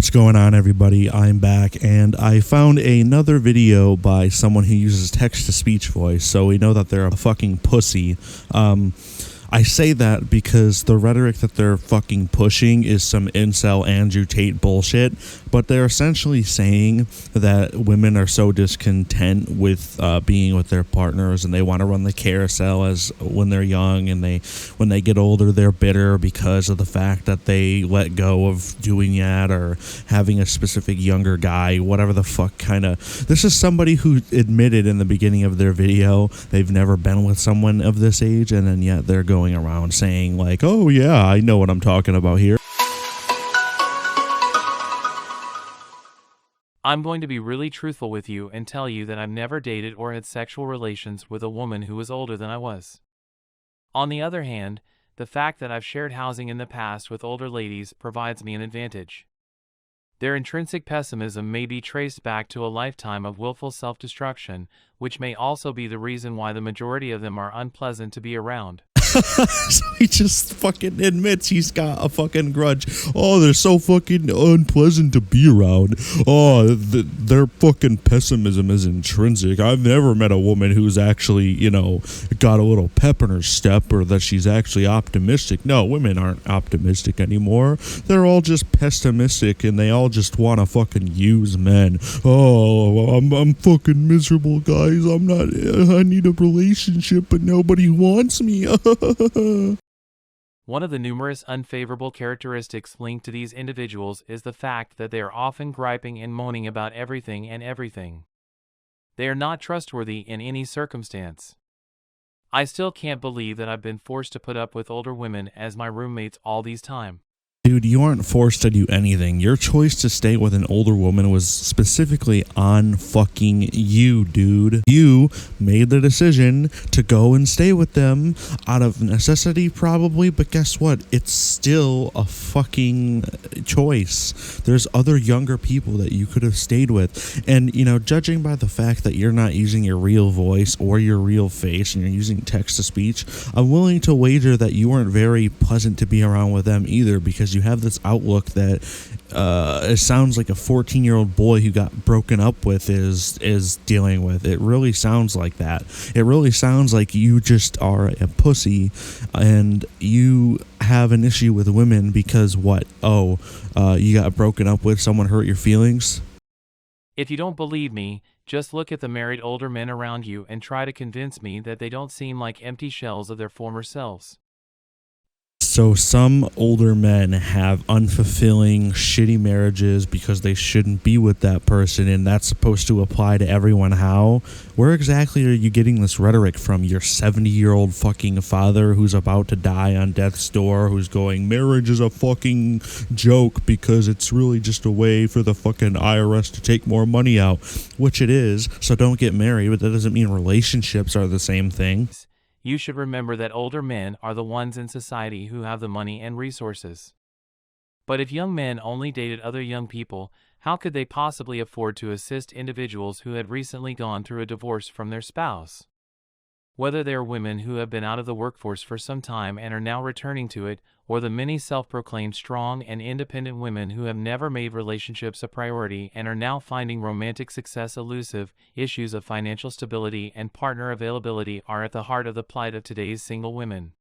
What's going on, everybody? I'm back, and I found another video by someone who uses text-to-speech voice, so we know that they're a fucking pussy. I say that because the rhetoric that they're fucking pushing is some incel Andrew Tate bullshit, but they're essentially saying that women are so discontent with being with their partners, and they want to run the carousel as when they're young, and when they get older they're bitter because of the fact that they let go of doing that or having a specific younger guy, whatever the fuck kind of. This is somebody who admitted in the beginning of their video they've never been with someone of this age, and then yet they're going around saying like, oh yeah, I know what I'm talking about here. I'm going to be really truthful with you and tell you that I've never dated or had sexual relations with a woman who was older than I was. On the other hand, the fact that I've shared housing in the past with older ladies provides me an advantage. Their intrinsic pessimism may be traced back to a lifetime of willful self-destruction, which may also be the reason why the majority of them are unpleasant to be around. So he just fucking admits he's got a fucking grudge. Oh, they're so fucking unpleasant to be around. Oh, their fucking pessimism is intrinsic. I've never met a woman who's actually, you know, got a little pep in her step, or that she's actually optimistic. No, women aren't optimistic anymore. They're all just pessimistic, and they all just want to fucking use men. Oh, I'm fucking miserable, guys. I need a relationship, but nobody wants me. One of the numerous unfavorable characteristics linked to these individuals is the fact that they are often griping and moaning about everything and everything. They are not trustworthy in any circumstance. I still can't believe that I've been forced to put up with older women as my roommates all these time. Dude, you aren't forced to do anything. Your choice to stay with an older woman was specifically on fucking you, dude. You made the decision to go and stay with them out of necessity, probably, but guess what? It's still a fucking choice. There's other younger people that you could have stayed with. And, you know, judging by the fact that you're not using your real voice or your real face and you're using text-to-speech, I'm willing to wager that you weren't very pleasant to be around with them either, because you have this outlook that it sounds like a 14-year-old boy who got broken up with is dealing with. It really sounds like that. It really sounds like you just are a pussy and you have an issue with women because what? Oh, you got broken up with, someone hurt your feelings? If you don't believe me, just look at the married older men around you and try to convince me that they don't seem like empty shells of their former selves. So some older men have unfulfilling, shitty marriages because they shouldn't be with that person, and that's supposed to apply to everyone. How? Where exactly are you getting this rhetoric from? Your 70-year-old fucking father who's about to die on death's door, who's going, marriage is a fucking joke because it's really just a way for the fucking IRS to take more money out, which it is, so don't get married, but that doesn't mean relationships are the same thing. You should remember that older men are the ones in society who have the money and resources. But if young men only dated other young people, how could they possibly afford to assist individuals who had recently gone through a divorce from their spouse? Whether they are women who have been out of the workforce for some time and are now returning to it, or the many self-proclaimed strong and independent women who have never made relationships a priority and are now finding romantic success elusive, issues of financial stability and partner availability are at the heart of the plight of today's single women.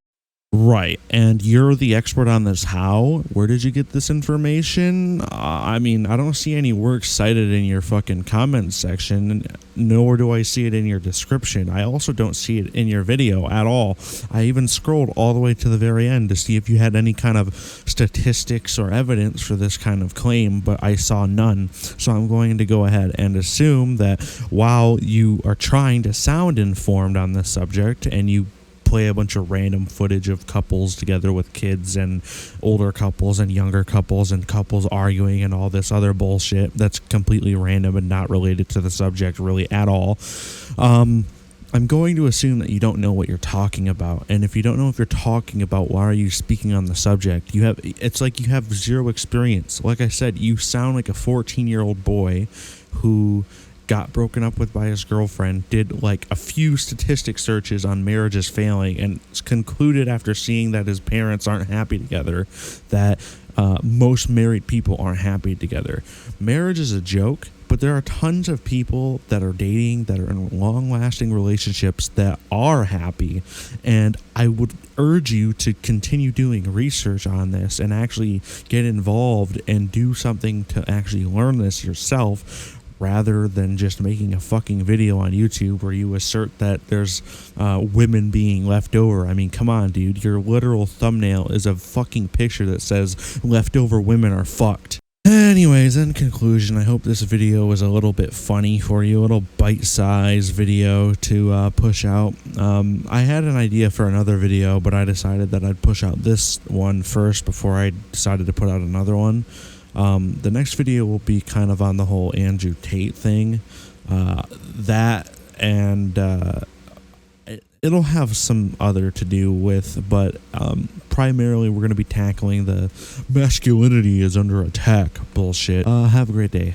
Right, and you're the expert on this. How? Where did you get this information? I mean, I don't see any work cited in your fucking comment section, nor do I see it in your description. I also don't see it in your video at all. I even scrolled all the way to the very end to see if you had any kind of statistics or evidence for this kind of claim, but I saw none. So I'm going to go ahead and assume that while you are trying to sound informed on this subject and you play a bunch of random footage of couples together with kids and older couples and younger couples and couples arguing and all this other bullshit that's completely random and not related to the subject really at all. I'm going to assume that you don't know what you're talking about. And if you don't know what you're talking about, why are you speaking on the subject? It's like you have zero experience. Like I said, you sound like a 14-year-old boy who got broken up with by his girlfriend, did like a few statistic searches on marriages failing, and concluded after seeing that his parents aren't happy together that most married people aren't happy together. Marriage is a joke, but there are tons of people that are dating, that are in long-lasting relationships that are happy, and I would urge you to continue doing research on this and actually get involved and do something to actually learn this yourself, rather than just making a fucking video on YouTube where you assert that there's women being left over. I mean, come on, dude. Your literal thumbnail is a fucking picture that says leftover women are fucked. Anyways, in conclusion, I hope this video was a little bit funny for you, a little bite-sized video to push out. I had an idea for another video, but I decided that I'd push out this one first before I decided to put out another one. The next video will be kind of on the whole Andrew Tate thing. That and it'll have some other to do with, but primarily we're going to be tackling the masculinity is under attack bullshit. Have a great day.